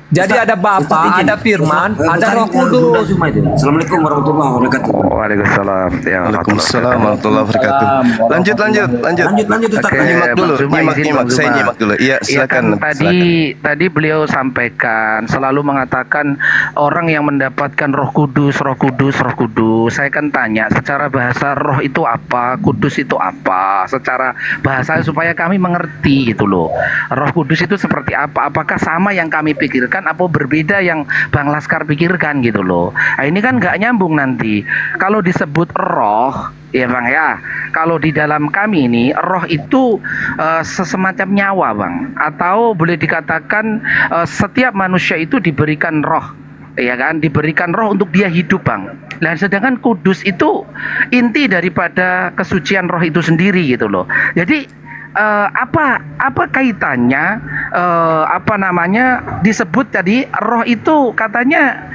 Jadi Ustaz, ada Bapa, Ustaz izin. ada Firman, Ustaz, ada Ustaz, Roh Bunda Kudus. semua itu. Assalamualaikum warahmatullahi wabarakatuh. Waalaikumsalam. Ya, Waalaikumsalam warahmatullahi wabarakatuh. Lanjut. Lanjut Ustaz. Oke, Nyimak dulu, Bang Zuma, izin, nyimak. Bang Saya Zuma. nyimak dulu. Iya, Iya kan, silakan. tadi beliau sampaikan selalu mengatakan orang yang mendapatkan Roh Kudus. Saya kan tanya secara bahasa Roh itu apa, Kudus itu apa, secara bahasa supaya kami mengerti gitu loh. Roh Kudus itu seperti apa? Apakah sama yang kami pikirkan atau berbeda yang Bang Laskar pikirkan gitu loh. Nah, ini kan nggak nyambung nanti. Kalau disebut roh, ya Bang ya. Kalau di dalam kami ini roh itu sesemacam nyawa Bang. Atau boleh dikatakan setiap manusia itu diberikan roh. Ya kan, diberikan roh untuk dia hidup Bang. Nah, sedangkan kudus itu inti daripada kesucian roh itu sendiri gitu loh. Jadi apa kaitannya disebut tadi roh itu katanya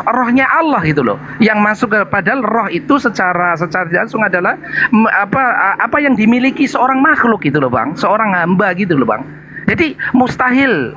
rohnya Allah gitu loh, yang masuk ke padahal roh itu secara langsung adalah apa yang dimiliki seorang makhluk gitu loh Bang, seorang hamba gitu loh Bang. Jadi mustahil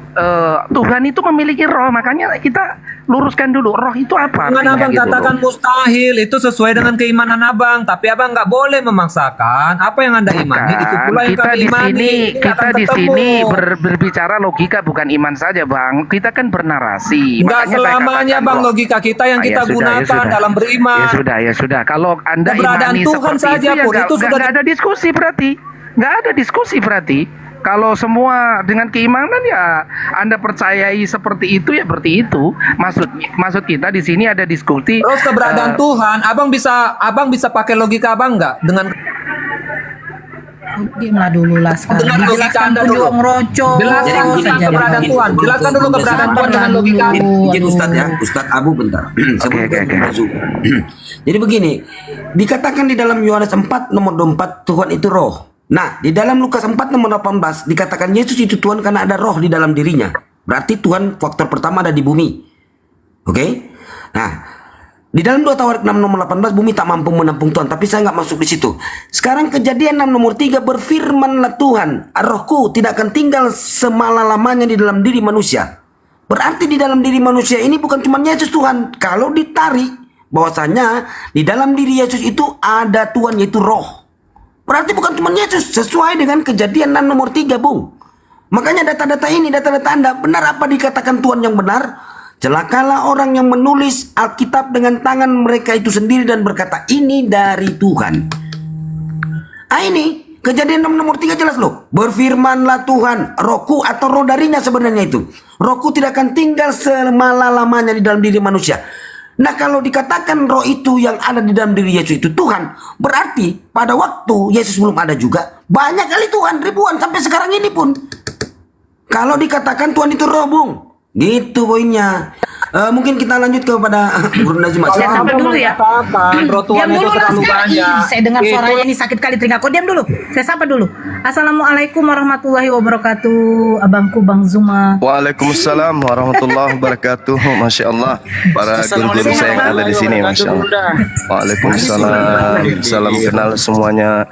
Tuhan itu memiliki roh, makanya kita luruskan dulu roh itu apa. Jangan abang gitu katakan loh. mustahil, itu sesuai dengan keimanan abang. Tapi abang nggak boleh memaksakan apa yang anda imani itu pula yang Kita kami di imani. sini Ini nggak kita akan di ketemu. sini berbicara logika bukan iman saja Bang. Kita kan bernarasi. Nggak Makanya saya selamanya katakan bang roh. logika kita yang Ah, kita gunakan dalam beriman. Ya sudah. Kalau Anda Keberadaan imani Tuhan seperti saja itu ya pun itu sudah nggak ada diskusi berarti. Nggak ada diskusi berarti. Kalau semua dengan keimanan ya Anda percayai seperti itu ya berarti itu. Maksud kita di sini ada diskusi. Terus keberadaan Tuhan, abang bisa pakai logika abang nggak dengan Diamlah dulu lah sekarang. dengan logika Dijelaskan anda pun dulu? juga ngerocok. Jelaskan Jadi tentang gini, keberadaan gini, Tuhan. Jelaskan dulu Bunda keberadaan Zuma. Tuhan dengan logika. Izin Aduh. Ustaz ya, Ustaz Abu bentar. Oke. Bunda Zuma. Jadi begini, dikatakan di dalam Yohanes 4 nomor 24 Tuhan itu roh. Nah, di dalam Lukas 4 nomor 18 dikatakan Yesus itu Tuhan karena ada roh di dalam dirinya. Berarti Tuhan faktor pertama ada di bumi. Oke? Nah, di dalam 2 Tawarik 6 nomor 18 bumi tak mampu menampung Tuhan, tapi saya nggak masuk di situ. Sekarang Kejadian 6 nomor 3 berfirmanlah Tuhan, rohku tidak akan tinggal semala-lamanya di dalam diri manusia. Berarti di dalam diri manusia ini bukan cuma Yesus Tuhan. Kalau ditarik bahwasanya di dalam diri Yesus itu ada Tuhan yaitu roh. Berarti bukan cuma Yesus, sesuai dengan Kejadian 6 nomor 3 Bung. Makanya data-data ini, data-data Anda, benar apa dikatakan Tuhan yang benar? Celakalah orang yang menulis Alkitab dengan tangan mereka itu sendiri dan berkata ini dari Tuhan. Ini Kejadian 6 nomor 3 jelas loh. Berfirmanlah Tuhan, rohku atau roh darinya sebenarnya itu. Rohku tidak akan tinggal selama-lamanya di dalam diri manusia. Nah kalau dikatakan roh itu yang ada di dalam diri Yesus itu Tuhan, berarti pada waktu Yesus belum ada juga banyak kali Tuhan, ribuan sampai sekarang ini pun. Kalau dikatakan Tuhan itu roh Bung, gitu poinnya. Mungkin kita lanjut kepada Guru Nazima. Saya sampai dulu ya. Roh Tuhan Diam itu dulu lah terlalu sekarang. banyak. Ih, saya dengar suaranya ini sakit kali telinga. Kau diam dulu. Saya sapa dulu. Assalamualaikum warahmatullahi wabarakatuh. Abangku Bang Zuma. Waalaikumsalam warahmatullahi wabarakatuh. Masya Allah. Para guru-guru saya yang ada di sini, Masya Allah. Waalaikumsalam. Salam kenal semuanya.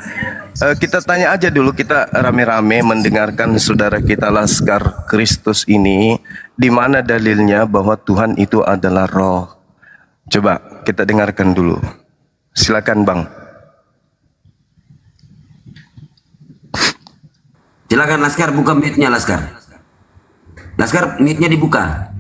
Kita tanya aja dulu, kita rame-rame mendengarkan saudara kita Laskar Kristus ini, di mana dalilnya bahwa Tuhan itu adalah roh. Coba kita dengarkan dulu. Silakan Bang. Silakan Laskar, buka mic-nya Laskar. Laskar, mic-nya dibuka.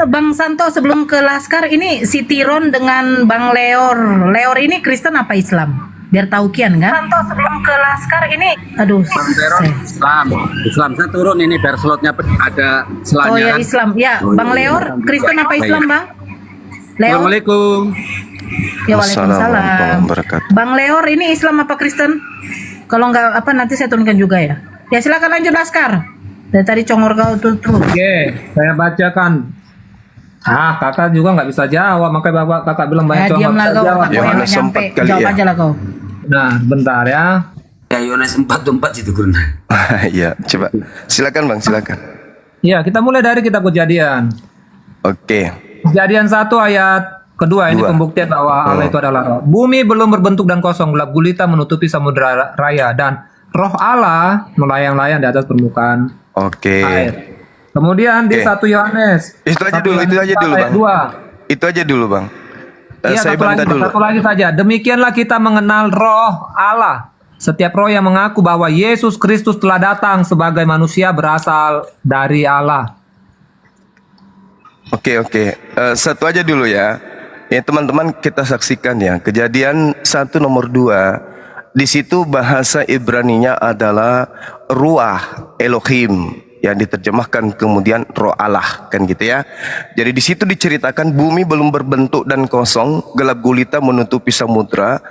Bang Santo sebelum ke Laskar ini si Tiron dengan Bang Leor. Leor ini Kristen apa Islam? Biar tahu kian kan? Santo sebelum ke Laskar ini. Aduh. Islam saya turun ini biar slotnya ada Oh ya selanjutnya. Islam. Ya, Bang Leor Kristen apa Islam, Bang? Leor. Assalamualaikum. Ya Assalamualaikum warahmatullahi waalaikumsalam. wabarakatuh. Bang Leor ini Islam apa Kristen? Kalau nggak apa nanti saya turunkan juga ya. Ya silakan lanjut Laskar. Dari tadi congor kau tuh terus. Oke, saya bacakan. Kakak juga nggak bisa jawab, makanya bapak kakak bilang banyak Ya cowok diam nggak lah bisa kau. jawab. Aku yang Yohanes nggak nyampe. 4 kali Jawab ya. aja lah kau. Nah, bentar ya. Ya Yohanes 4:24 situ Guru. Iya, coba. Silakan Bang, silakan. Ya, kita mulai dari kitab Kejadian. Oke. Kejadian 1 ayat kedua ini Dua. pembuktian bahwa Allah itu adalah roh. Bumi belum berbentuk dan kosong, gelap gulita menutupi samudera raya dan roh Allah melayang-layang di atas permukaan Oke. air. Kemudian di Oke. 1 Yohanes. Itu aja 1 dulu, itu Yohanes aja 4 dulu, ayat Bang. 2. Itu aja dulu, Bang. Iya, Saya bantah dulu. satu lagi saja. Demikianlah kita mengenal roh Allah. Setiap roh yang mengaku bahwa Yesus Kristus telah datang sebagai manusia berasal dari Allah. Oke. Satu aja dulu ya. Ya teman-teman kita saksikan ya. Kejadian 1 nomor 2. Di situ bahasa Ibraninya adalah Ruah Elohim yang diterjemahkan kemudian Roh Allah kan gitu ya. Jadi di situ diceritakan bumi belum berbentuk dan kosong, gelap gulita menutupi samudra.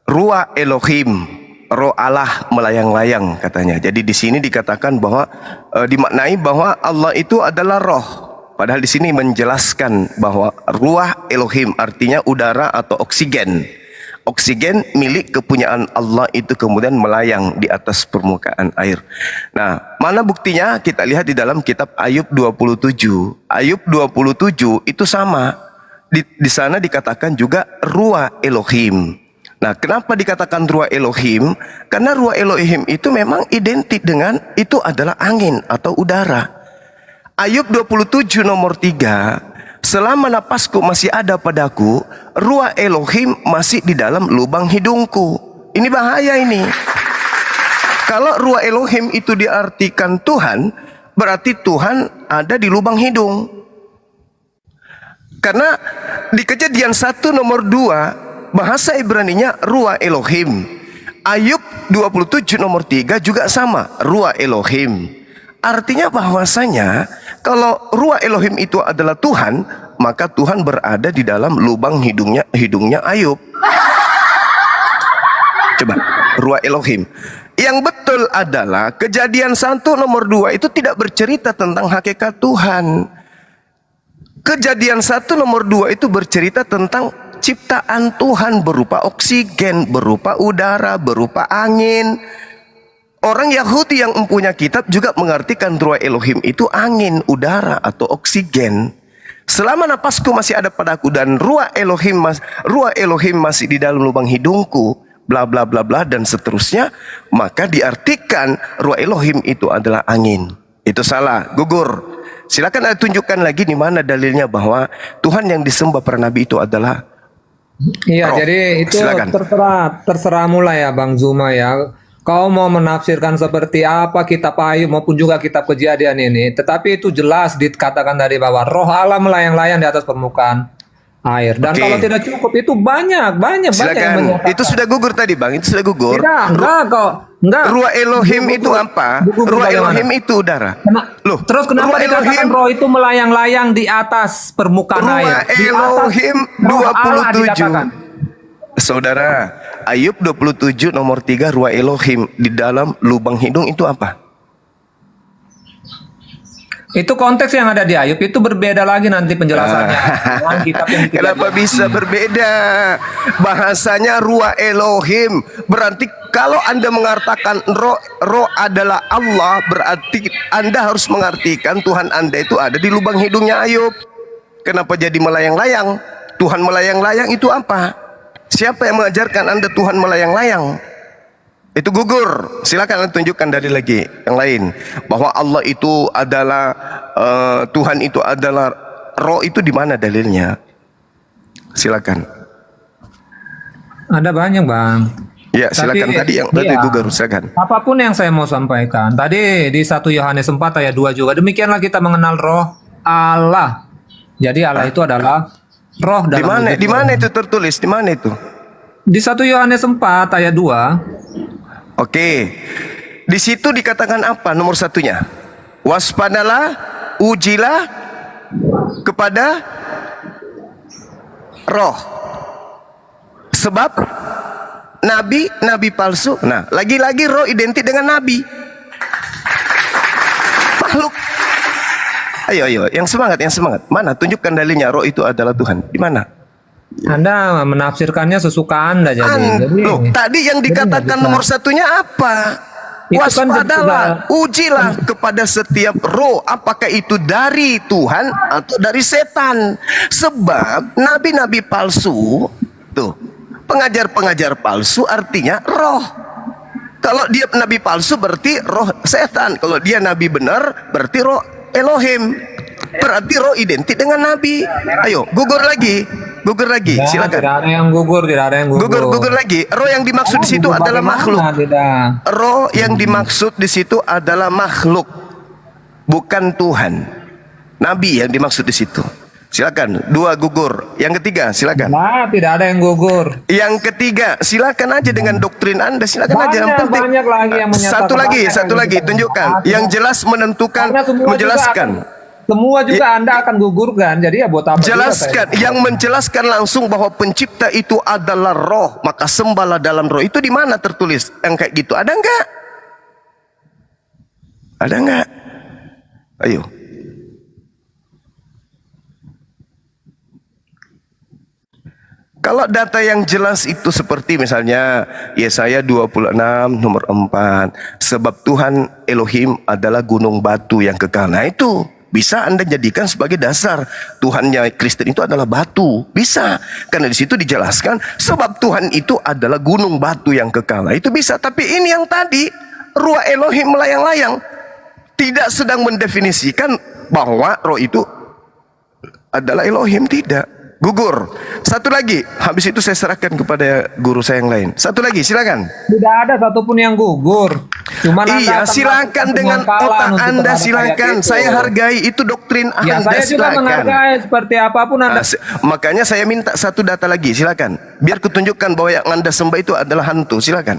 Ruah Elohim, Roh Allah melayang-layang katanya. Jadi di sini dikatakan bahwa dimaknai bahwa Allah itu adalah roh. Padahal di sini menjelaskan bahwa Ruah Elohim artinya udara atau oksigen. Oksigen milik kepunyaan Allah itu kemudian melayang di atas permukaan air. Nah, mana buktinya? Kita lihat di dalam kitab Ayub 27. Ayub 27 itu sama. Di sana dikatakan juga Ruah Elohim. Nah, kenapa dikatakan Ruah Elohim? Karena Ruah Elohim itu memang identik dengan itu adalah angin atau udara. Ayub 27 nomor 3. Selama napasku masih ada padaku, Ruah Elohim masih di dalam lubang hidungku. Ini bahaya ini. Kalau Ruah Elohim itu diartikan Tuhan, berarti Tuhan ada di lubang hidung. Karena di Kejadian 1 nomor 2, bahasa Ibraninya Ruah Elohim. Ayub 27 nomor 3 juga sama, Ruah Elohim. Artinya bahwasanya kalau Ruah Elohim itu adalah Tuhan, maka Tuhan berada di dalam lubang hidungnya Ayub. Coba, Ruah Elohim. Yang betul adalah Kejadian 1 nomor 2 itu tidak bercerita tentang hakikat Tuhan. Kejadian 1 nomor 2 itu bercerita tentang ciptaan Tuhan berupa oksigen, berupa udara, berupa angin. Orang Yahudi yang mempunyai kitab juga mengartikan Ruah Elohim itu angin, udara atau oksigen. Selama napasku masih ada padaku dan Ruah Elohim masih di dalam lubang hidungku, bla bla bla bla dan seterusnya, maka diartikan Ruah Elohim itu adalah angin. Itu salah, gugur. Silakan tunjukkan lagi di mana dalilnya bahwa Tuhan yang disembah para nabi itu adalah Iya, roh. jadi itu Silakan. terserah mulai ya Bang Zuma ya. Kau mau menafsirkan seperti apa kitab Ayub maupun juga kitab Kejadian ini, tetapi itu jelas dikatakan dari bahwa roh Allah melayang-layang di atas permukaan air. Dan Oke. kalau tidak cukup itu banyak yang Silakan. menyatakan. Itu sudah gugur tadi, Bang. Itu sudah gugur. Enggak kok. Enggak. Ruah Elohim Gugur. itu apa? Gugur Ruah bagaimana? Elohim itu udara. Loh, Terus kenapa Ruah dikatakan Elohim, roh itu melayang-layang di atas permukaan air? Ruah Di atas Elohim roh Allah 27. dikatakan. Saudara, Ayub 27 nomor 3 Ruah Elohim di dalam lubang hidung itu apa? Itu konteks yang ada di Ayub itu berbeda lagi nanti penjelasannya. Dengan kitab yang di Kenapa Kejadian. bisa berbeda? Bahasanya Ruah Elohim. Berarti kalau Anda mengatakan roh adalah Allah, berarti Anda harus mengartikan Tuhan Anda itu ada di lubang hidungnya Ayub. Kenapa jadi melayang-layang? Tuhan melayang-layang itu apa? Siapa yang mengajarkan Anda Tuhan melayang-layang? Itu gugur. Silakan Anda tunjukkan dari lagi yang lain bahwa Allah itu adalah Tuhan itu adalah roh, itu di mana dalilnya? Silakan. Ada banyak Bang. Ya, silakan. Tadi yang tadi iya. gugur, silakan. Apapun yang saya mau sampaikan. Tadi di 1 Yohanes 4 ayat 2 juga. Demikianlah kita mengenal roh Allah. Jadi Allah itu adalah roh dalam wujud Di mana roh. itu tertulis? Di mana itu? Di 1 Yohanes 4 ayat 2. Oke. Di situ dikatakan apa nomor satunya? Waspadalah, ujilah kepada roh. Sebab nabi palsu. Nah, lagi-lagi roh identik dengan nabi. Makhluk. Ayo, yang semangat. Mana? Tunjukkan dalilnya roh itu adalah Tuhan. Di mana? Anda menafsirkannya sesuka Anda jadi. Loh, tadi yang dikatakan nomor satunya apa? Itu kan Waspadalah, ujilah kepada setiap roh, apakah itu dari Tuhan atau dari setan. Sebab nabi-nabi palsu, tuh, pengajar-pengajar palsu artinya roh. Kalau dia nabi palsu berarti roh setan. Kalau dia nabi benar berarti roh Elohim. Berarti roh identik dengan nabi. Ayo, gugur lagi. Tidak, Silakan. tidak ada yang gugur, tidak ada yang gugur. Gugur lagi. Roh yang dimaksud di situ Gugur adalah bagaimana? makhluk. Tidak. Roh yang dimaksud di situ adalah makhluk, bukan Tuhan. Nabi yang dimaksud di situ. Silakan. 2 gugur. Yang ketiga, silakan. Nah, tidak ada yang gugur. Yang ketiga, silakan aja dengan doktrin Anda, silakan aja. Yang penting Banyak lagi yang menyatakan. satu lagi, tunjukkan. Yang jelas menentukan, Karena semua menjelaskan. Semua juga Anda akan gugurkan. Jadi ya buat apa? Jelaskan, yang menjelaskan langsung bahwa pencipta itu adalah roh, maka sembahlah dalam roh. Itu di mana tertulis yang kayak gitu? Ada enggak? Ada enggak? Ayo. Kalau data yang jelas itu seperti misalnya Yesaya 26 nomor 4, sebab Tuhan Elohim adalah gunung batu yang kekal. Nah itu bisa Anda jadikan sebagai dasar. Tuhannya Kristen itu adalah batu. Bisa. Karena di situ dijelaskan sebab Tuhan itu adalah gunung batu yang kekal. Nah, itu bisa. Tapi ini yang tadi, ruah Elohim melayang-layang, tidak sedang mendefinisikan bahwa roh itu adalah Elohim, tidak. Gugur. Satu lagi, habis itu saya serahkan kepada guru saya yang lain. Satu lagi, silakan. Tidak ada satupun yang gugur. Cuman Iya, silakan dengan otak Anda, silakan. Saya hargai itu doktrin Ya, Anda, saya juga silakan. menghargai seperti apapun Anda. Makanya saya minta satu data lagi, silakan. Biar kutunjukkan bahwa yang Anda sembah itu adalah hantu, silakan.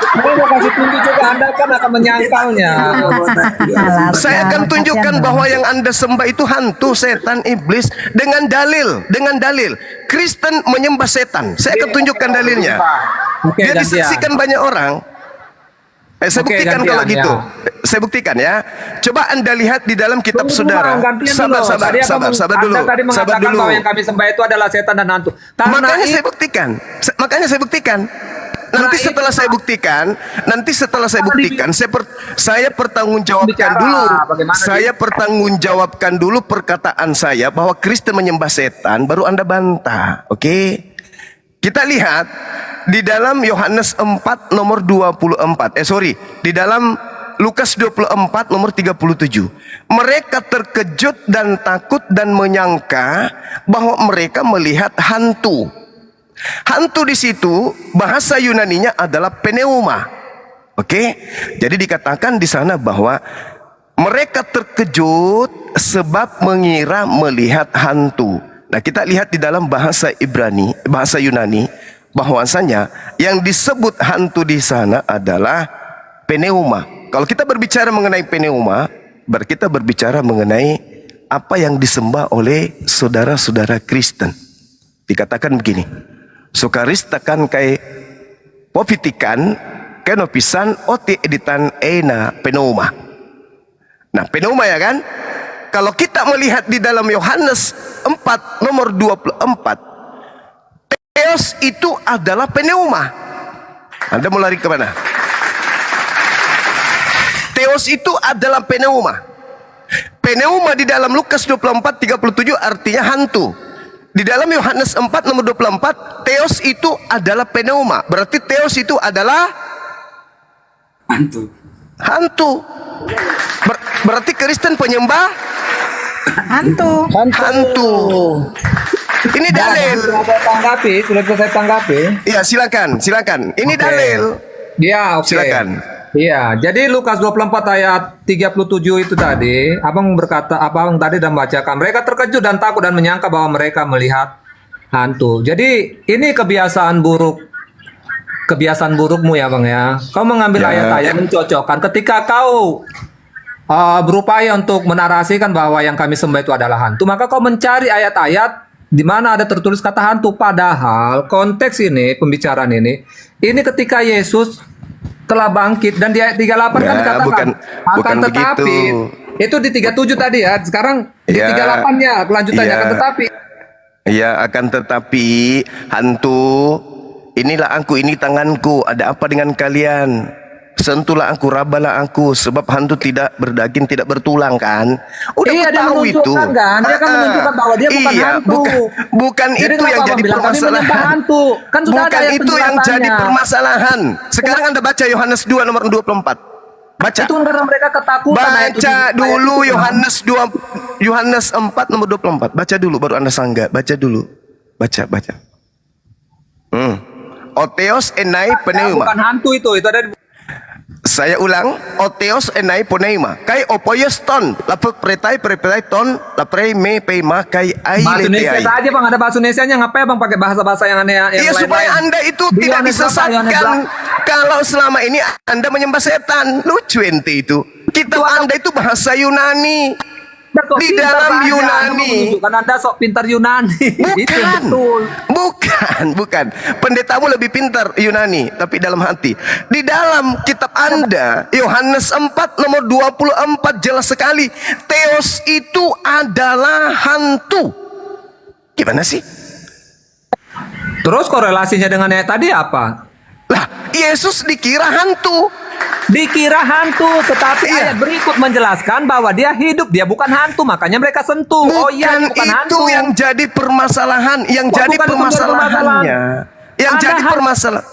Saya mau kasih tunjuk juga, Anda kan akan menyangkalnya. Saya akan tunjukkan bahwa yang Anda sembah itu hantu, setan, iblis dengan dalil. Kristen menyembah setan. Saya akan tunjukkan dalilnya. Oke, Biar gantian. disaksikan banyak orang. Saya Oke, buktikan gantian, kalau gitu. ya. Saya buktikan ya. Coba Anda lihat di dalam kitab Tunggu saudara. dulu, Bang, gantian Sabar, dulu. sabar, Tadi sabar, sabar dulu. Anda tadi Sabar mengatakan dulu. bahwa yang kami sembah itu adalah setan dan hantu. Karena Makanya itu- saya buktikan. Nanti setelah saya buktikan, saya pertanggungjawabkan Bicara dulu. bagaimana Saya pertanggungjawabkan dulu perkataan saya bahwa Kristen menyembah setan, baru Anda bantah. Oke? Kita lihat di dalam Yohanes 4 nomor 24. Di dalam Lukas 24 nomor 37. Mereka terkejut dan takut dan menyangka bahwa mereka melihat hantu. Hantu di situ bahasa Yunaninya adalah pneuma. Oke? Jadi dikatakan di sana bahwa mereka terkejut sebab mengira melihat hantu. Nah, kita lihat di dalam bahasa Ibrani, bahasa Yunani, bahwasanya yang disebut hantu di sana adalah pneuma. Kalau kita berbicara mengenai pneuma, berarti kita berbicara mengenai apa yang disembah oleh saudara-saudara Kristen. Dikatakan begini, sukaristakan kai popitikan kenopisan oti editan eina pneuma. Nah, pneuma ya kan? Kalau kita melihat di dalam Yohanes 4 nomor 24, Theos itu adalah pneuma. Anda mau lari ke mana? Theos itu adalah pneuma. Pneuma di dalam Lukas 24 37 artinya hantu. Di dalam Yohanes 4 nomor 24, Theos itu adalah pneuma. Berarti Theos itu adalah hantu. Berarti Kristen penyembah Hantu. hantu. Ini dalil. Sudah saya tanggapi. Ya, silakan. Ini Oke. dalil. Ya, oke. Silakan. Iya, jadi Lukas 24 ayat 37 itu tadi, Abang tadi dan membacakan, mereka terkejut dan takut dan menyangka bahwa mereka melihat hantu. Jadi ini kebiasaan burukmu ya Bang ya. Kau mengambil Ya. ayat-ayat mencocokkan ketika kau berupaya untuk menarasikan bahwa yang kami sembah itu adalah hantu, maka kau mencari ayat-ayat di mana ada tertulis kata hantu. Padahal konteks ini, pembicaraan ini ketika Yesus telah bangkit dan di ayat 38 kan Ya, dikatakan bukan tetapi begitu. itu di 37 tadi ya. Sekarang di Ya. 38-nya kelanjutannya Ya. akan tetapi Ya, akan tetapi hantu, inilah aku, ini tanganku, ada apa dengan kalian? Sentuhlah aku, rabalah aku, sebab hantu tidak berdaging, tidak bertulang kan? Udah Iya, dia tahu itu. menunjukkan kan? Dia kan menunjukkan bahwa dia bukan Iya, hantu. bukan Jadi itu kenapa yang Abang jadi bilang kami menyembah permasalahan. hantu? Kan sudah Bukan ada ayat itu yang jadi penjelasannya. permasalahan. Sekarang Anda baca Yohanes 2 nomor 24. Baca. Itu karena mereka ketakutan. ayat Baca 7. dulu Yohanes 4 nomor 24. Baca dulu baru Anda sanggah. Baca dulu. Baca. Oteos enai pneuma. Bukan hantu itu ada di Saya ulang, oteos enai pneuma. Kai opoyos ton, lapuk pretai ton, lapre me peima kai ai bahasa Indonesia leteai. saja bang, ada bahasa Indonesianya, ngapain bang pakai bahasa-bahasa yang aneh yang Iya, supaya lain-lain? Anda itu Di tidak Yohanes berapa? Yohanes disesatkan. Kalau selama ini Anda menyembah setan, lucu ente itu. Kitab Anda itu bahasa Yunani. Anda sok Di pintar dalam saja, Anda Yunani. menunjukkan Anda sok pintar Yunani. Itu yang betul. Bukan. Pendetamu lebih pintar Yunani, tapi dalam hati. Di dalam kitab Anda, Yohanes 4 nomor 24 jelas sekali. Theos itu adalah hantu. Gimana sih? Terus korelasinya dengan ayat tadi apa? Lah, Yesus dikira hantu. Dikira hantu, tetapi Iya. ayat berikut menjelaskan bahwa dia hidup, dia bukan hantu, makanya mereka sentuh. Oh iya, Bukan dia bukan itu hantu. yang jadi permasalahan, yang Kok jadi bukan itu permasalahannya. Yang Anda jadi permasalahan.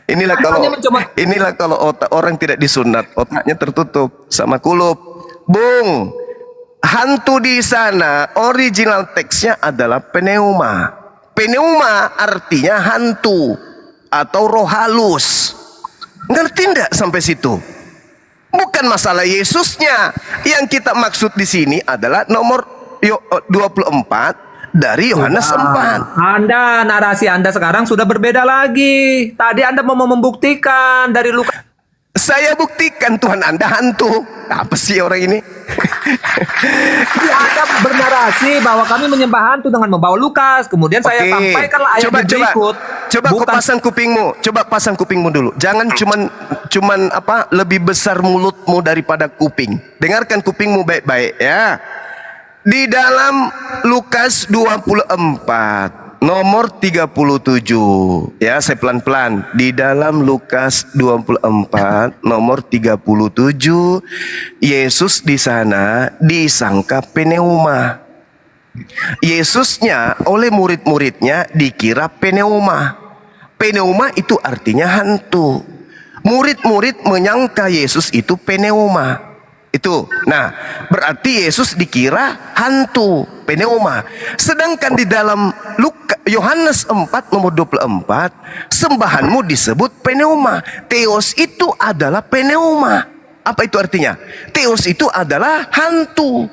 Inilah kalau hanya mencoba- inilah kalau otak orang tidak disunat, otaknya tertutup sama kulup. Bung, hantu di sana original teksnya adalah pneuma. Pneuma artinya hantu atau roh halus. Ngerti enggak sampai situ? Bukan masalah Yesusnya. Yang kita maksud di sini adalah nomor 24 dari Yohanes 4. Anda, narasi Anda sekarang sudah berbeda lagi. Tadi Anda mau membuktikan dari Lukas. Saya buktikan Tuhan Anda hantu. Apa sih orang ini? Anda bernarasi bahwa kami menyembah hantu dengan membawa Lukas. Kemudian saya Oke. sampaikanlah ayat berikut. Coba kau pasang kupingmu. Coba pasang kupingmu dulu. Jangan cuman apa lebih besar mulutmu daripada kuping. Dengarkan kupingmu baik-baik ya. Di dalam Lukas 24 nomor 37. Ya, saya pelan-pelan. Di dalam Lukas 24 nomor 37, Yesus di sana disangka pneuma. Yesusnya oleh murid-muridnya dikira pneuma. Pneuma itu artinya hantu. Murid-murid menyangka Yesus itu pneuma. Itu. Nah, berarti Yesus dikira hantu, pneuma. Sedangkan di dalam Yohanes 4 nomor 24, sembahanmu disebut pneuma. Theos itu adalah pneuma. Apa itu artinya? Theos itu adalah hantu.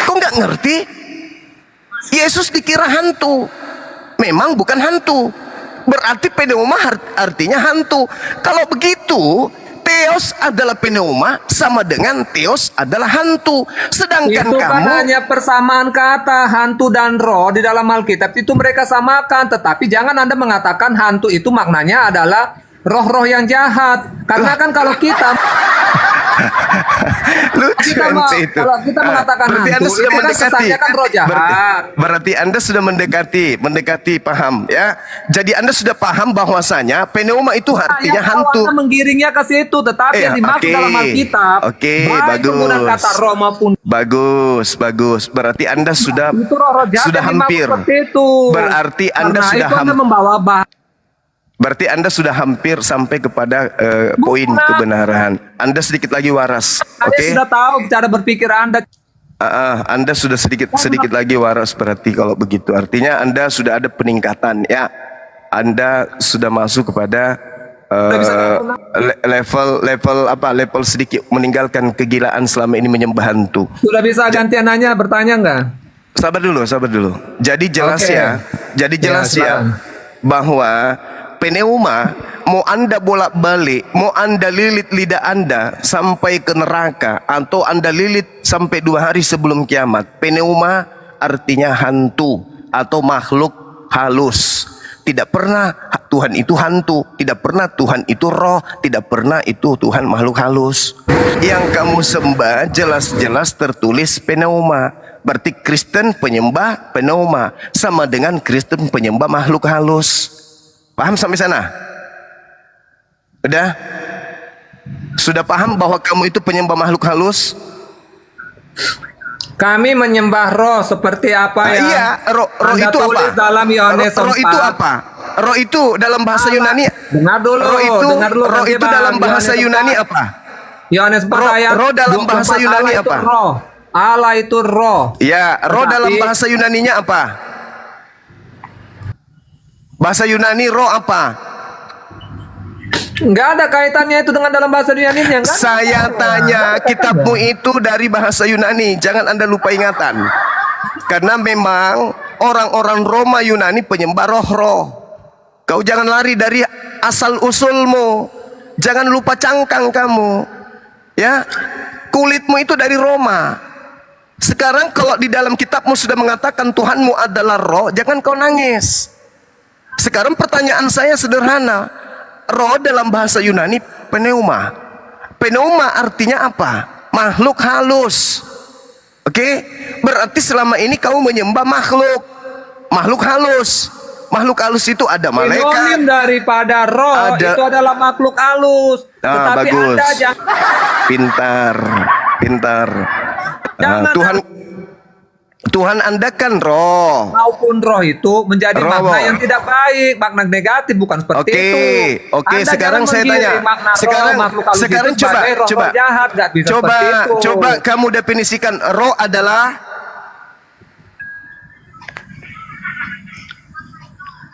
Kok nggak ngerti? Yesus dikira hantu. Memang bukan hantu. Berarti pneuma artinya hantu. Kalau begitu, Theos adalah pneuma sama dengan Theos adalah hantu. Sedangkan Itu kan kamu hanya persamaan kata hantu dan roh di dalam Alkitab itu mereka samakan. Tetapi jangan Anda mengatakan hantu itu maknanya adalah roh-roh yang jahat. Karena kan kalau kita lucu ente itu. kalau kita mengatakan berarti hantu, Anda sudah itu kan mendekati. kesannya kan roh jahat. Berarti Anda sudah mendekati paham ya. Jadi Anda sudah paham bahwasanya pneuma itu artinya Yang hantu. awalnya menggiringnya ke situ, tetapi yang dimaksud oke. dalam Alkitab, Oke, baik bagus. penggunaan kata roh maupun Bagus. Berarti Anda sudah itu roh-roh jahat sudah yang dimaksud hampir. seperti itu. Berarti Anda Karena sudah itu Anda membawa Berarti Anda sudah hampir sampai kepada poin kebenaran. Anda sedikit lagi waras, oke? Saya sudah tahu cara berpikir Anda. Anda sudah sedikit lagi waras berarti kalau begitu. Artinya Anda sudah ada peningkatan ya. Anda sudah masuk kepada level sedikit meninggalkan kegilaan selama ini menyembah hantu. Sudah bisa gantian nanya, bertanya nggak? Sabar dulu. Jadi jelas Oke. ya. Jadi jelas ya silakan. bahwa pneuma mau Anda bolak-balik, mau Anda lilit lidah Anda sampai ke neraka atau Anda lilit sampai 2 hari sebelum kiamat. Pneuma artinya hantu atau makhluk halus. Tidak pernah Tuhan itu hantu, tidak pernah Tuhan itu roh, tidak pernah itu Tuhan makhluk halus. Yang kamu sembah jelas-jelas tertulis pneuma. Berarti Kristen penyembah pneuma sama dengan Kristen penyembah makhluk halus. Paham sampai sana? Udah? Sudah paham bahwa kamu itu penyembah makhluk halus? Kami menyembah roh seperti apa yang Iya, roh Anda itu apa? tulis dalam Yohanes Roh 4. itu apa? Roh itu dalam bahasa Yunani. Dengar dulu, Roh nanti, itu Bang. dalam bahasa Yohanes Yunani 4. apa? Yohanes 4 ayat Roh dalam 24, bahasa Yunani Allah itu apa? roh. Allah itu roh. Ya, roh Tetapi- dalam bahasa Yunaninya apa? Bahasa Yunani roh apa? Nggak ada kaitannya itu dengan dalam bahasa Yunani yang kan? Saya tanya, kitabmu itu dari bahasa Yunani. Jangan Anda lupa ingatan. Karena memang orang-orang Roma Yunani penyembah roh-roh. Kau jangan lari dari asal usulmu. Jangan lupa cangkang kamu. Ya, kulitmu itu dari Roma. Sekarang kalau di dalam kitabmu sudah mengatakan Tuhanmu adalah roh, jangan kau nangis. Sekarang pertanyaan saya sederhana. Roh dalam bahasa Yunani pneuma. Pneuma artinya apa? Makhluk halus. Oke? Berarti selama ini kamu menyembah makhluk. Makhluk halus. Makhluk halus itu ada Sinonim malaikat. daripada roh Ada- itu adalah makhluk halus. Ah, Tetapi bagus. Anda jangan Pintar. Jangan- Tuhan Anda kan roh. maupun roh itu menjadi Roh. makna yang tidak baik, makna negatif, bukan seperti Oke, itu. oke. Anda Sekarang jangan saya menggiring tanya. makna roh, Sekarang, makhluk halus sekarang itu sebagai roh-roh jahat, nggak bisa seperti itu. coba kamu definisikan roh adalah.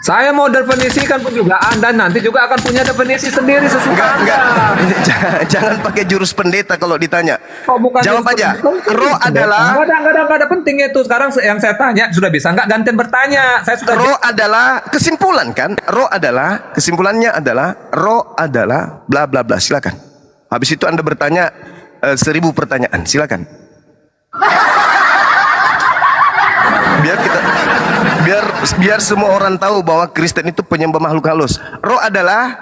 Saya mau definisikan pun juga Anda nanti juga akan punya definisi sendiri sesuka Enggak. Anda. Jangan pakai jurus pendeta kalau ditanya. Oh, bukan Jawab yang aja. penting. Roh adalah. Nggak ada penting itu. Sekarang yang saya tanya sudah bisa nggak gantian bertanya? Saya sudah Roh adalah kesimpulan kan? Roh adalah kesimpulannya adalah roh adalah bla bla bla. Silakan. Habis itu Anda bertanya 1000 pertanyaan. Silakan. Biar semua orang tahu bahwa Kristen itu penyembah makhluk halus. Roh adalah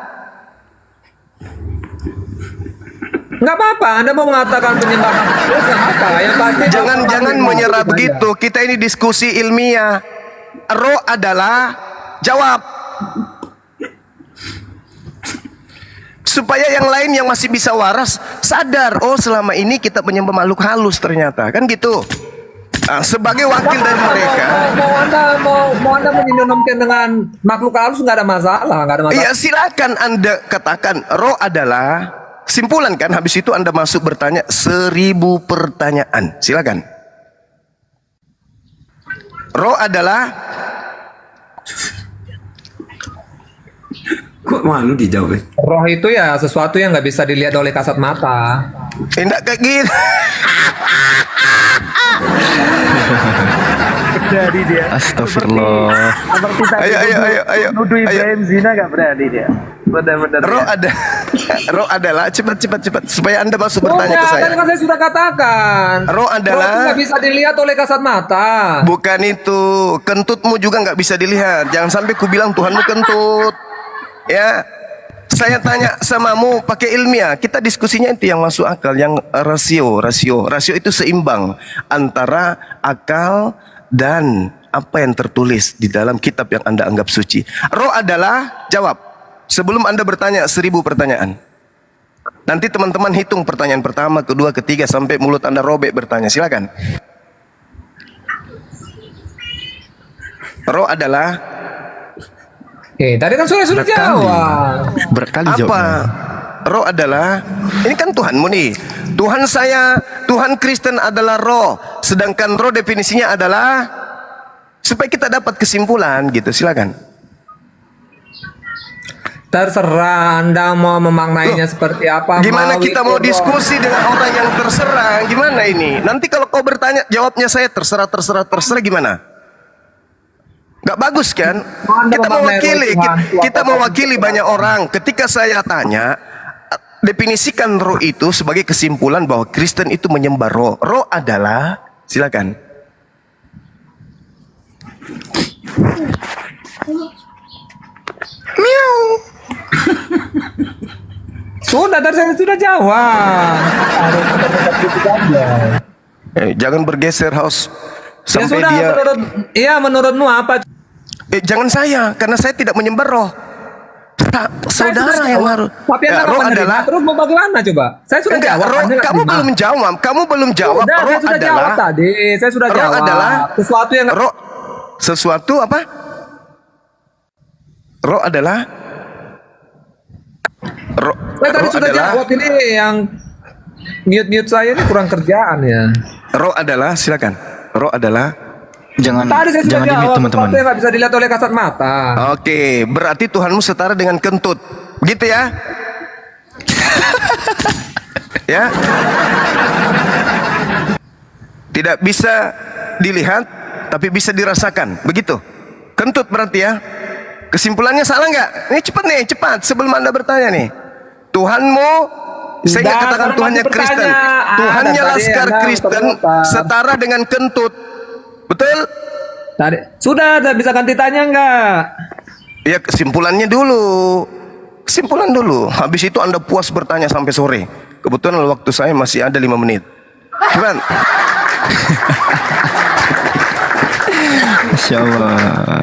nggak apa-apa. Anda mau mengatakan penyembah makhluk nggak apa. Yang pasti jangan menyerah begitu. Kita ini diskusi ilmiah. Roh adalah jawab. Supaya yang lain yang masih bisa waras sadar, oh selama ini kita penyembah makhluk halus ternyata, kan gitu. Nah, sebagai wakil dari mereka, mau anda menyinonomkan dengan makhluk halus nggak ada masalah, nggak ada masalah. iya silakan Anda katakan roh adalah simpulan kan. Habis itu Anda masuk bertanya 1000 pertanyaan. Silakan. Roh adalah Kok malu dijawab? Roh itu ya sesuatu yang nggak bisa dilihat oleh kasat mata. tidak kayak gitu. Berani dia. Astagfirullah. Seperti tadi Ayo. nuduh Ibrahim zina gak berani dia. Benar-benar. Roh adalah cepat supaya Anda masuk bertanya ke saya. Tadi kan saya sudah katakan. Roh adalah- itu nggak bisa dilihat oleh kasat mata. Bukan itu, kentutmu juga nggak bisa dilihat. Jangan sampai ku bilang Tuhanmu kentut. Ya, saya tanya samamu pakai ilmiah. Kita diskusinya itu yang masuk akal, yang rasio itu seimbang antara akal dan apa yang tertulis di dalam kitab yang Anda anggap suci. Roh adalah jawab. Sebelum Anda bertanya 1000 pertanyaan. Nanti teman-teman hitung pertanyaan pertama, kedua, ketiga sampai mulut Anda robek bertanya. Silakan. Roh adalah Tadi kan sudah jawab. Berkali apa? Roh adalah, ini kan Tuhanmu nih. Tuhan saya, Tuhan Kristen adalah roh. Sedangkan roh definisinya adalah, supaya kita dapat kesimpulan gitu. Silakan. Terserah Anda mau memaknainya seperti apa. Gimana kita mau itu roh. diskusi dengan orang yang terserah? Gimana ini? Nanti kalau kau bertanya, jawabnya saya terserah gimana? Gak bagus kan? Anda Kita memaknai mewakili, roh Tuhan. kita mewakili banyak orang. Ketika saya tanya, definisikan roh itu sebagai kesimpulan bahwa Kristen itu menyembah roh. Roh adalah, silakan. Miau. Sudah, tadi saya sudah jawab. Jangan bergeser house Ya sampai sudah, dia. menurutmu apa? Jangan saya, karena saya tidak menyembah roh. Saudara sudah yang jawab. harus. Tapi Anda nggak roh menerima. adalah. Terus mau bagaimana coba? Saya sudah Enggak, jawab. roh, Anda nggak kamu terima. belum jawab. Kamu belum jawab. Sudah, Roh saya sudah adalah. jawab tadi. Saya sudah Roh jawab. adalah sesuatu yang roh. Sesuatu apa? roh adalah Saya tadi roh sudah adalah jawab, ini yang mute saya ini kurang kerjaan ya. roh adalah, silakan. Roh adalah. Tadi saya sudah jawab, sesuatu yang nggak bisa dilihat oleh kasat mata. Oke, berarti Tuhanmu setara dengan kentut. Begitu ya? Ya. Tidak bisa dilihat, tapi bisa dirasakan. Begitu. Kentut berarti ya. Kesimpulannya salah nggak? Ini cepat sebelum Anda bertanya nih. Tuhanmu, saya nggak katakan karena Tuhannya masih Kristen. bertanya. Tuhannya Dan tadi Laskar Anda Kristen berkomentar. setara dengan kentut. Betul? Tadi sudah bisa ganti tanya nggak? Ya kesimpulannya dulu. Kesimpulan dulu. Habis itu Anda puas bertanya sampai sore. Kebetulan waktu saya masih ada 5 menit. Gimana? Masya Allah.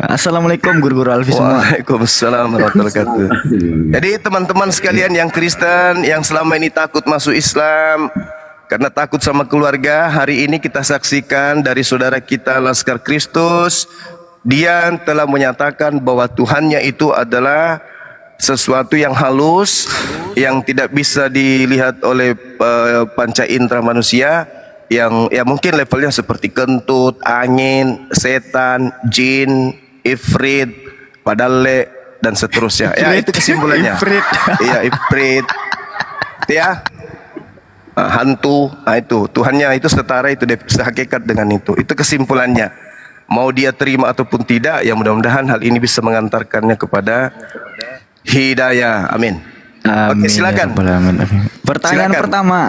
Assalamualaikum guru-guru Alfi semua. Waalaikumsalam warahmatullahi wabarakatuh. Jadi teman-teman sekalian yang Kristen, yang selama ini takut masuk Islam karena takut sama keluarga, hari ini kita saksikan dari saudara kita Laskar Kristus, dia telah menyatakan bahwa Tuhannya itu adalah sesuatu yang halus, yang tidak bisa dilihat oleh panca indera manusia, yang ya mungkin levelnya seperti kentut, angin, setan, jin, ifrit, padale, dan seterusnya. Ya itu kesimpulannya. Iya, ifrit. Ya. Hantu, itu Tuhannya itu setara, itu sehakikat dengan itu. Itu kesimpulannya. Mau dia terima ataupun tidak, ya mudah-mudahan hal ini bisa mengantarkannya kepada hidayah. Amin. Oke, silakan. Pertanyaan Silakan. pertama.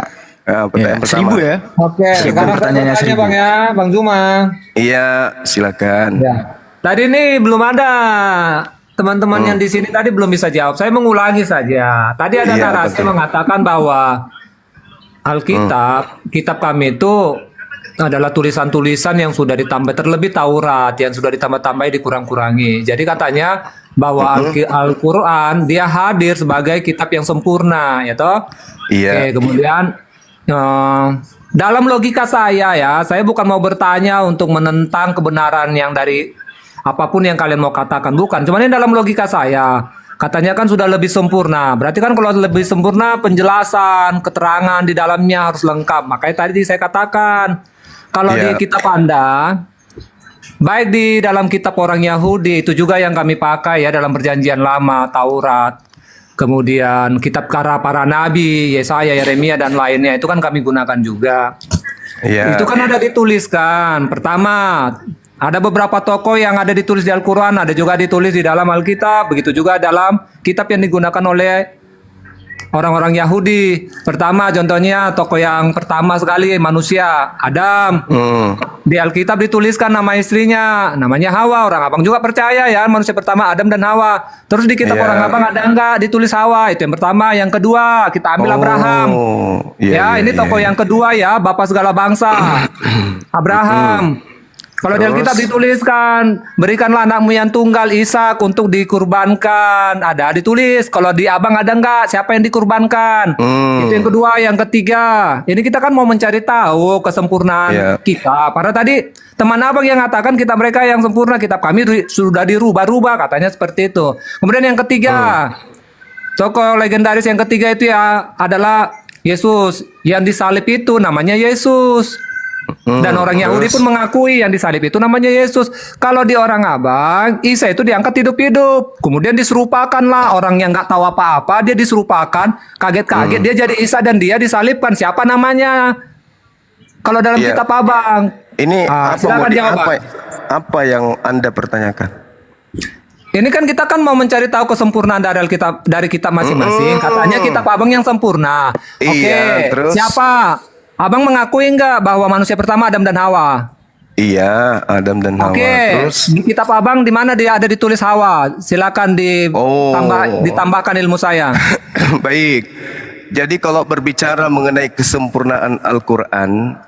Pertanyaan pertama. 1000 ya. Oke, Siapa sekarang pertanyaannya saya 1000? Bang ya, Bang Zuma. Iya, silakan. Ya. Tadi ini belum ada teman-teman yang di sini tadi belum bisa jawab. Saya mengulangi saja. Tadi ada Iya, narasi betul. mengatakan bahwa Alkitab, kitab kami itu adalah tulisan-tulisan yang sudah ditambah, terlebih Taurat yang sudah ditambah-tambah dikurang-kurangi. Jadi katanya bahwa Al-Quran dia hadir sebagai kitab yang sempurna, ya toh? Iya. Oke, kemudian dalam logika saya bukan mau bertanya untuk menentang kebenaran yang dari apapun yang kalian mau katakan, bukan. Cuman ini dalam logika saya, katanya kan sudah lebih sempurna. Berarti kan kalau lebih sempurna penjelasan, keterangan di dalamnya harus lengkap. Makanya tadi saya katakan, kalau di Iya. kitab Anda, baik di dalam kitab orang Yahudi itu juga yang kami pakai ya dalam perjanjian lama, Taurat. Kemudian kitab para nabi, Yesaya, Yeremia dan lainnya itu kan kami gunakan juga. Iya. Itu kan ada dituliskan. Pertama, ada beberapa tokoh yang ada ditulis di Al-Quran, ada juga ditulis di dalam Alkitab. Begitu juga dalam kitab yang digunakan oleh orang-orang Yahudi. Pertama, contohnya tokoh yang pertama sekali manusia, Adam. Di Alkitab dituliskan nama istrinya, namanya Hawa. Orang Abang juga percaya ya, manusia pertama Adam dan Hawa. Terus di kitab Iya. orang Abang ada enggak ditulis Hawa? Itu yang pertama. Yang kedua, kita ambil Abraham. Ya, ini tokoh yang kedua ya, bapak segala bangsa. Abraham. Kalau di Alkitab dituliskan, berikanlah anakmu yang tunggal Ishak untuk dikurbankan. Ada ditulis. Kalau di Abang ada enggak? Siapa yang dikurbankan? Itu yang kedua. Yang ketiga, ini kita kan mau mencari tahu kesempurnaan kita. Karena tadi teman Abang yang mengatakan kitab mereka yang sempurna, kitab kami sudah dirubah-rubah, katanya seperti itu. Kemudian yang ketiga, tokoh legendaris yang ketiga itu ya adalah Yesus. Yang disalib itu namanya Yesus. Dan orang Yahudi pun mengakui yang disalib itu namanya Yesus. Kalau di orang Abang, Isa itu diangkat hidup-hidup. Kemudian diserupakanlah orang yang nggak tahu apa-apa, dia diserupakan, kaget-kaget dia jadi Isa dan dia disalibkan. Siapa namanya? Kalau dalam kitab Abang. Ini silakan jawab, Bang. apa yang Anda pertanyakan? Ini kan kita kan mau mencari tahu kesempurnaan dari kitab masing-masing. Katanya kitab Abang yang sempurna. Oke, Iya, terus? siapa? Abang mengakui enggak bahwa manusia pertama Adam dan Hawa? Iya, Adam dan Hawa. Oke, Terus di kitab Abang di mana dia ada ditulis Hawa? Silakan ditambahkan ilmu saya. baik. Jadi kalau berbicara mengenai kesempurnaan Al-Quran,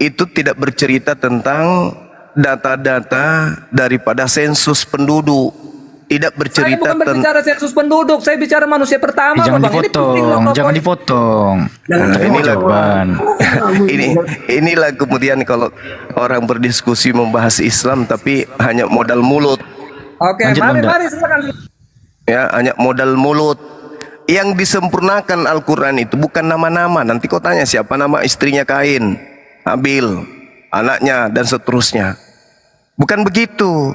itu tidak bercerita tentang data-data daripada sensus penduduk. Tidak Saya bercerita bukan berbicara sensus penduduk, saya bicara manusia pertama. Jangan Bang. Ini penting loh, dipotong, jangan pokoknya. dipotong. inilah Jawaban. inilah kemudian kalau orang berdiskusi membahas Islam tapi hanya modal mulut. Oke, Lanjut, Bang, mari silakan. Ya, hanya modal mulut. Yang disempurnakan Al-Quran itu bukan nama-nama. Nanti kau tanya siapa nama istrinya Kain, Habil, anaknya, dan seterusnya. Bukan begitu.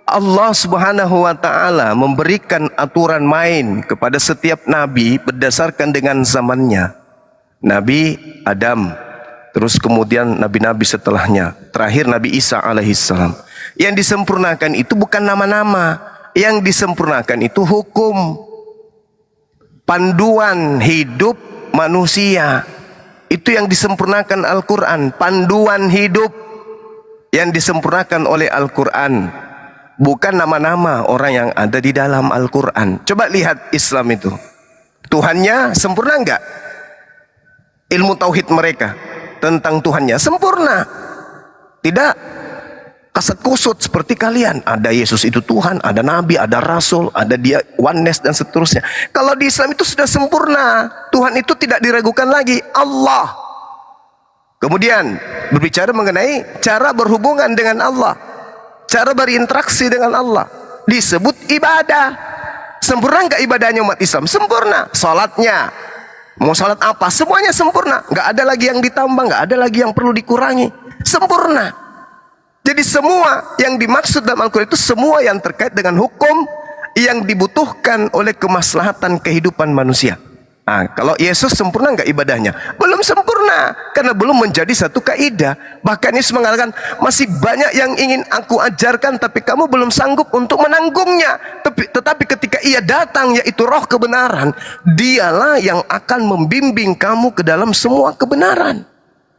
Allah Subhanahu wa Ta'ala memberikan aturan main kepada setiap nabi berdasarkan dengan zamannya. Nabi Adam, terus kemudian nabi-nabi setelahnya, terakhir Nabi Isa alaihissalam. Yang disempurnakan itu bukan nama-nama, yang disempurnakan itu hukum, panduan hidup manusia. Itu yang disempurnakan Al-Quran, panduan hidup yang disempurnakan oleh Al-Quran, bukan nama-nama orang yang ada di dalam Al-Quran. Coba lihat Islam itu, Tuhannya sempurna enggak? Ilmu tauhid mereka tentang Tuhannya sempurna? Tidak. Kasat kusut seperti kalian. Ada Yesus itu Tuhan, ada Nabi, ada Rasul, ada dia oneness dan seterusnya. Kalau di Islam itu sudah sempurna. Tuhan itu tidak diragukan lagi, Allah. Kemudian berbicara mengenai cara berhubungan dengan Allah, cara berinteraksi dengan Allah, disebut ibadah. Sempurna enggak ibadahnya umat Islam? Sempurna. Salatnya, mau salat apa, semuanya sempurna. Enggak ada lagi yang ditambah, enggak ada lagi yang perlu dikurangi. Sempurna. Jadi semua yang dimaksud dalam Al-Quran itu semua yang terkait dengan hukum yang dibutuhkan oleh kemaslahatan kehidupan manusia. Nah, kalau Yesus sempurna enggak ibadahnya? Belum sempurna, karena belum menjadi satu kaidah. Bahkan Yesus mengatakan, masih banyak yang ingin aku ajarkan, tapi kamu belum sanggup untuk menanggungnya. Tetapi ketika ia datang, yaitu roh kebenaran, dialah yang akan membimbing kamu ke dalam semua kebenaran.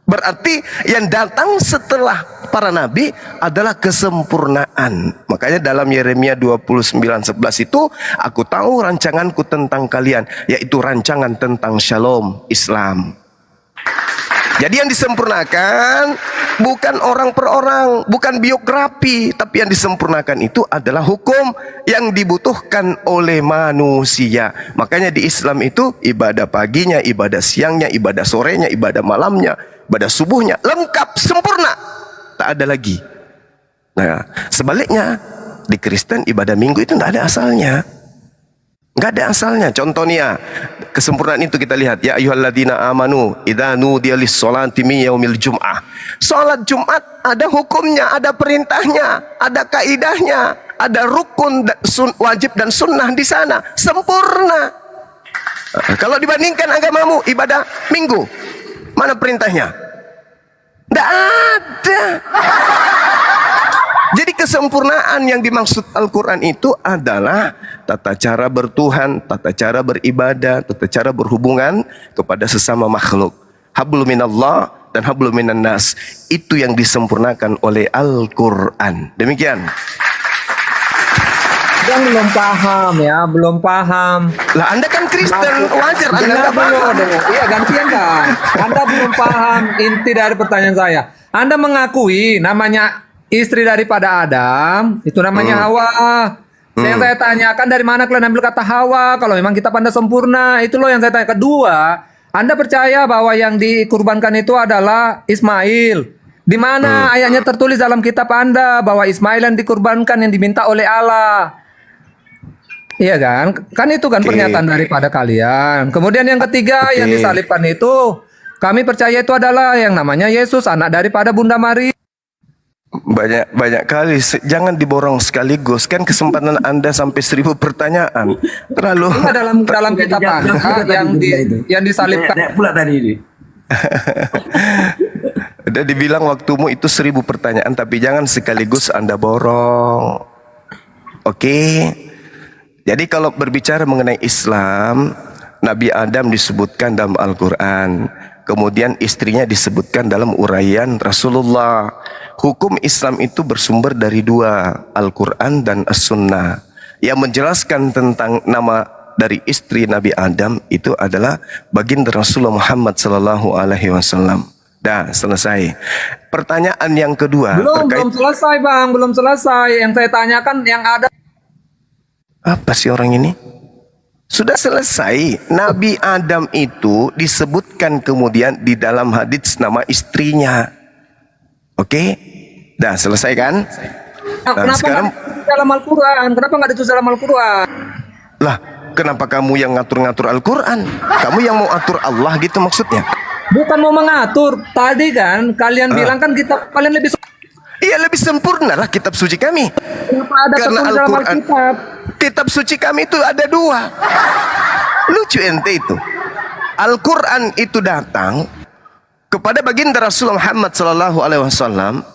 Berarti yang datang setelah para nabi adalah kesempurnaan. Makanya dalam Yeremia 29:11 itu, aku tahu rancanganku tentang kalian, yaitu rancangan tentang shalom, Islam. Jadi yang disempurnakan bukan orang per orang, bukan biografi, tapi yang disempurnakan itu adalah hukum yang dibutuhkan oleh manusia. Makanya di Islam itu ibadah paginya, ibadah siangnya, ibadah sorenya, ibadah malamnya, ibadah subuhnya lengkap, sempurna, tak ada lagi. Nah, sebaliknya di Kristen ibadah Minggu itu tidak ada asalnya, nggak ada asalnya. Contohnya kesempurnaan itu kita lihat, ya ayyuhalladzina amanu idza nudiya lis-sholati min yaumil jum'ah. Salat Jumat ada hukumnya, ada perintahnya, ada kaidahnya, ada rukun wajib dan sunnah di sana, sempurna. Kalau dibandingkan agamamu ibadah Minggu, mana perintahnya? Tidak ada. Jadi kesempurnaan yang dimaksud Al-Quran itu adalah tata cara bertuhan, tata cara beribadah, tata cara berhubungan kepada sesama makhluk. Hablum minallah dan hablum minan nas. Itu yang disempurnakan oleh Al-Quran. Demikian. Yang belum paham ya, belum paham. Lah Anda kan Kristen, wajar Anda nggak paham. Iya, gantian kan. Anda belum paham inti dari pertanyaan saya. Anda mengakui namanya istri daripada Adam itu namanya Hawa. Yang saya tanyakan, dari mana kalian ambil kata Hawa? Kalau memang kitab Anda sempurna, itu loh yang saya tanya. Kedua, Anda percaya bahwa yang dikurbankan itu adalah Ismail. Di mana ayatnya tertulis dalam kitab Anda bahwa Ismail yang dikurbankan, yang diminta oleh Allah? Iya kan? Kan itu kan pernyataan daripada kalian. Kemudian yang ketiga, yang disalibkan itu kami percaya itu adalah yang namanya Yesus, anak daripada Bunda Maria. Banyak kali, jangan diborong sekaligus, kan kesempatan Anda sampai 1000 pertanyaan terlalu. dalam kitab Anda yang disalibkan pula tadi ini. Udah dibilang waktumu itu 1000 pertanyaan, tapi jangan sekaligus Anda borong. Oke. Jadi kalau berbicara mengenai Islam, Nabi Adam disebutkan dalam Al-Quran, kemudian istrinya disebutkan dalam uraian Rasulullah. Hukum Islam itu bersumber dari dua, Al-Quran dan As-Sunnah. Yang menjelaskan tentang nama dari istri Nabi Adam itu adalah baginda Rasulullah Muhammad SAW. Dah selesai. Pertanyaan yang kedua belum selesai Bang, belum selesai. Yang saya tanyakan yang ada. Apa sih orang ini? Sudah selesai. Nabi Adam itu disebutkan kemudian di dalam hadits nama istrinya. Oke? Dah selesai kan? Nah, Kenapa sekarang nggak dalam Al-Quran? Kenapa nggak ditulis dalam Al-Quran? Lah, kenapa kamu yang ngatur-ngatur Al-Quran? Kamu yang mau atur Allah gitu maksudnya? Bukan mau mengatur. Tadi kan kalian bilang kan kita kalian lebih Iya, lebih sempurna lah kitab suci kami. kenapa ada Karena tertulis dalam Al-Quran, Alkitab? kitab suci kami itu ada 2. Lucu ente itu. Al-Quran itu datang kepada baginda Rasul Muhammad sallallahu alaihi wasallam.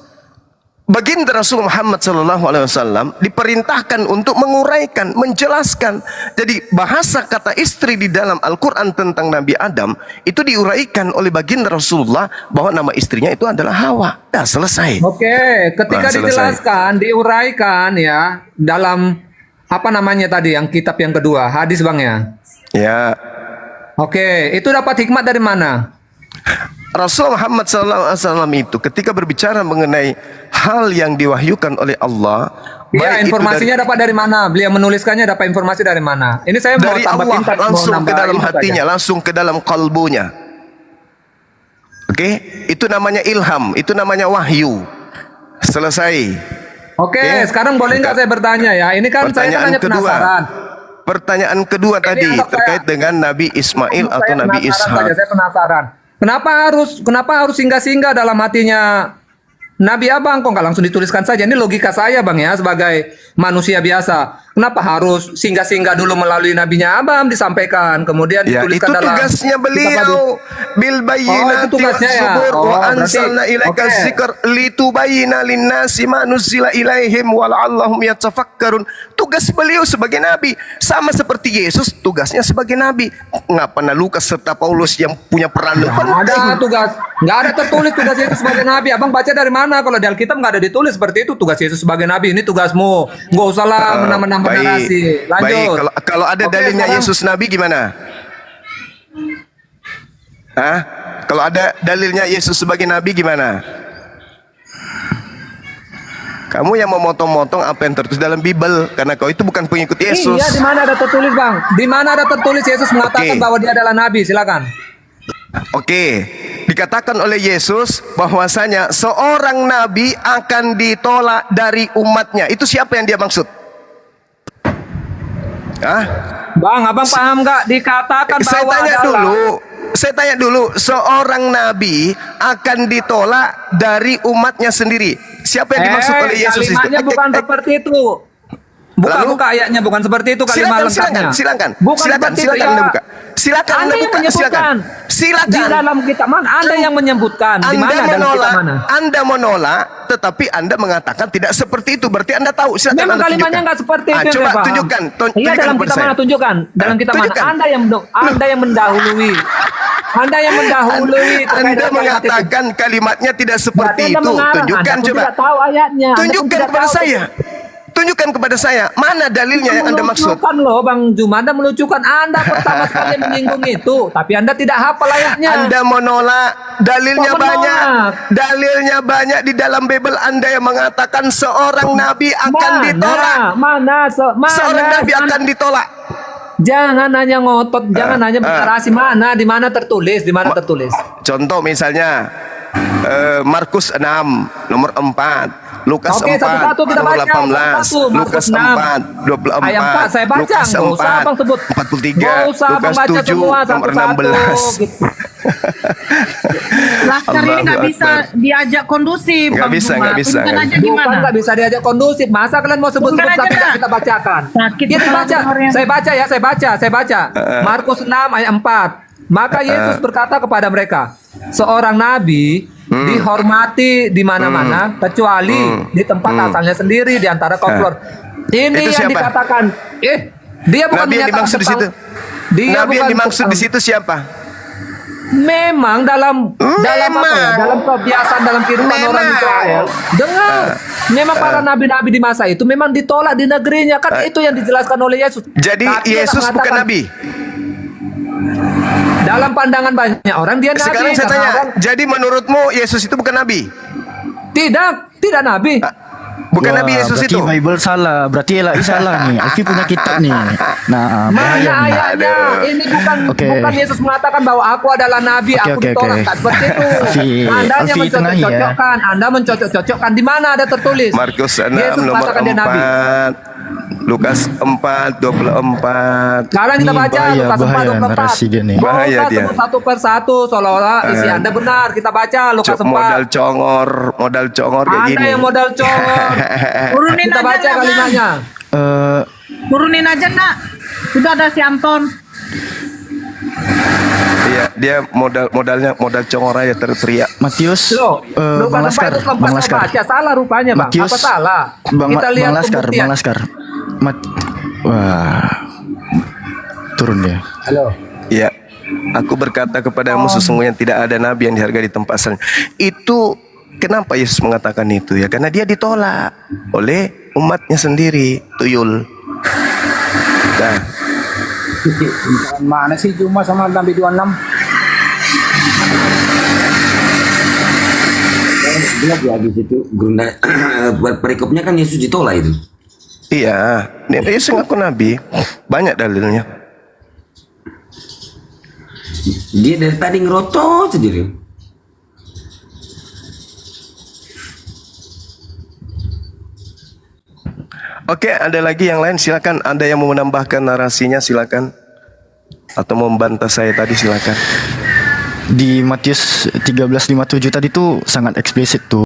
Baginda Rasul Muhammad sallallahu alaihi wasallam diperintahkan untuk menguraikan, menjelaskan. Jadi bahasa kata istri di dalam Al-Qur'an tentang Nabi Adam itu diuraikan oleh baginda Rasulullah bahwa nama istrinya itu adalah Hawa. Dah selesai. Oke, ketika Nah, selesai. dijelaskan, diuraikan ya dalam apa namanya tadi yang kitab yang kedua, hadis Bang ya. Ya. Oke, itu dapat hikmat dari mana? Rasul Muhammad SAW itu ketika berbicara mengenai hal yang diwahyukan oleh Allah, Iya, baik itu informasinya dapat dari mana? Beliau menuliskannya dapat informasi dari mana? Ini saya mau dari tambah Allah tingkat, mau langsung ke nambah dalam ilmu hatinya, saja. langsung ke dalam kalbunya. Oke, itu namanya ilham, itu namanya wahyu. Selesai. Oke, Oke. sekarang boleh nggak saya bertanya ya? Ini kan saya kan hanya penasaran. Pertanyaan kedua tadi anggap terkait dengan Nabi Ismail atau Saya Nabi penasaran saja, Ishak. saya penasaran. Kenapa harus singgah-singgah dalam hatinya Nabi Abang? Kok nggak langsung dituliskan saja? Ini logika saya Bang ya, sebagai manusia biasa. Kenapa harus singgah-singgah dulu melalui nabinya Abang disampaikan, kemudian Ya, itu dituliskan dalam tugasnya kitab beliau. Bil itu bayyinati tugasnya ya. was-zubur Oh, wa berarti- anzalna ilaika oke. dzikr litubayyina lin-nasi ma nuzila ilaihim wa la'allahum yatafakkarun. Tugas beliau sebagai nabi sama seperti Yesus tugasnya sebagai nabi. Ngapa Lukas serta Paulus yang punya peran Nggak penting? ada tugas, nggak ada tertulis tugas Yesus sebagai nabi. Abang baca dari mana? Kalau di Alkitab nggak ada ditulis seperti itu, tugas Yesus sebagai nabi. Ini tugasmu, nggak usahlah menambah-nambah narasi. Lanjut. Baik, kalau ada Oke, dalilnya sekarang- Yesus nabi gimana? Hah? Kalau ada dalilnya Yesus sebagai nabi gimana? Kamu yang memotong-motong apa yang tertulis dalam Bible karena kau itu bukan pengikut Yesus. Iya, di mana ada tertulis Bang? Di mana ada tertulis Yesus mengatakan Oke. bahwa dia adalah nabi? Silakan. Oke, dikatakan oleh Yesus bahwasanya seorang nabi akan ditolak dari umatnya. Itu siapa yang dia maksud? Hah? Bang, Abang paham nggak? Dikatakan Saya bahwa tanya adalah dulu, seorang nabi akan ditolak dari umatnya sendiri. Siapa yang dimaksud oleh Yesus itu? kalimatnya bukan seperti itu. Lalu? Buka ayatnya bukan seperti itu kalimat lengkapnya. Silakan. Bukan seperti itu, Silakan ya. Anda buka. Silakan Anda Anda yang buka. menyebutkan. Di Silakan. dalam kitab mana? Anda yang menyebutkan. Di mana dalam kitab mana? Anda menolak, tetapi Anda mengatakan tidak seperti itu. Berarti Anda tahu. Silakan Memang Anda kalimatnya tunjukkan. nggak seperti itu. Coba yang saya paham. tunjukkan. Iya, tunjukkan dalam kepada kitab saya. mana? Tunjukkan. Dalam kitab mana? Tunjukkan. Anda yang mendahului. Anda yang mendahului. terkait Anda dengan kalimat itu. mengatakan kalimatnya tidak seperti Berarti Anda itu. mengarang. Tunjukkan Anda pun coba. tidak tahu ayatnya. Anda pun Tunjukkan tidak kepada tahu. saya. Tunjukkan kepada saya. Mana dalilnya yang Anda maksud? Melucukan loh Bang Juma, Anda melucukan. Anda pertama sekali menyinggung itu, tapi Anda tidak hafal ayatnya. Anda menolak, dalilnya Kok banyak. menolak? Dalilnya banyak di dalam Bible. Anda yang mengatakan seorang nabi akan ditolak. Mana? Seorang nabi akan ditolak. Jangan hanya ngotot, jangan hanya berarasi mana, di mana tertulis, di mana tertulis. Contoh misalnya Markus 6 nomor 4, Lukas Oke, 4 satu-satu kita nomor baca, 18, satu-satu. Lukas Markus 6. 4 24, Ayat 4 saya baca, Lukas nggak usah 4 Abang sebut. 43, Nggak usah Abang Lukas baca 7 semua nomor satu-satu, 16. gitu. Laskar ini nggak Allahu bisa Akbar. diajak kondusif. Nggak Bang bisa, Juma. nggak bisa, Tunjukkan nggak aja Bukan gimana. nggak bisa diajak kondusif. Masa kalian mau sebut-sebut Bukan aja, tapi tidak Nak. kita bacakan? Sakit Kita kepala baca. dengarnya. Saya baca ya, saya baca. Markus 6 ayat 4. Maka Yesus berkata kepada mereka, seorang nabi dihormati di mana-mana kecuali di tempat asalnya sendiri di antara kaum keluar. Ini Itu yang siapa? dikatakan. Dia bukan Nabi yang menyatakan dimaksud di situ. tentang- Dia Nabi yang bukan dimaksud di tentang- situ siapa? Memang dalam apa ya, dalam kebiasaan dalam kehidupan Memang. orang Israel, dengar, memang para nabi-nabi di masa itu memang ditolak di negerinya, kan itu yang dijelaskan oleh Yesus. Jadi Tapi dia Yesus tak bukan mengatakan, nabi. Dalam pandangan banyak orang dia nabi. Sekarang saya karena tanya, orang- jadi menurutmu Yesus itu bukan nabi? tidak nabi. Bukan Wah, Nabi Yesus berarti itu? Bible salah. Berarti LAI salah nih. Alfi punya kitab nih. Nah, Mana bahaya nih. ayatnya? Ini Oke. bukan Yesus mengatakan bahwa aku adalah nabi, Oke, aku oke, ditolak. oke. Tak seperti itu. Anda hanya Alfi, tenang ya. mencocok-cocokkan. Anda mencocok-cocokkan. Di mana ada tertulis? Markus 6 Yesus nomor mengatakan dia nabi. 4 Lukas 4:24. Sekarang kita Nih, baca bahaya, Lukas 4 bahaya 24. narasi dia nih. Bahaya Kita dia. sebut satu persatu seolah-olah isi Anda benar. Kita baca Lukas 4. Modal congor kayak Anda gini. yang modal congor. Turunin Kita aja baca nggak, Bang? kalimatnya. Turunin aja nak. Sudah ada si Anton. Iya, dia modal congor aja teriak. Matius, Loh, Bang Laskar, Bang Laskar. Baca salah rupanya, Bang. Matius, Apa salah? Kita lihat Bang Laskar, pembuktian. Bang Laskar. Wah, turun dia. Halo. Iya. Aku berkata kepadamu sesungguhnya tidak ada nabi yang dihargai di tempat asalnya. Itu kenapa Yesus mengatakan itu ya? Karena dia ditolak oleh umatnya sendiri, tuyul. Nah, Mana sih cuma sama Nabi 26? Jelas ya di situ Gurunda perikopnya kan Yesus ditolak itu. iya, Yesus ngaku nabi, banyak dalilnya. Dia dari tadi ngerotot sendiri. Oke, ada lagi yang lain silakan. Ada yang mau menambahkan narasinya silakan. Atau mau membantah saya tadi silakan. Di Matius 13:57 tadi tuh sangat eksplisit tuh.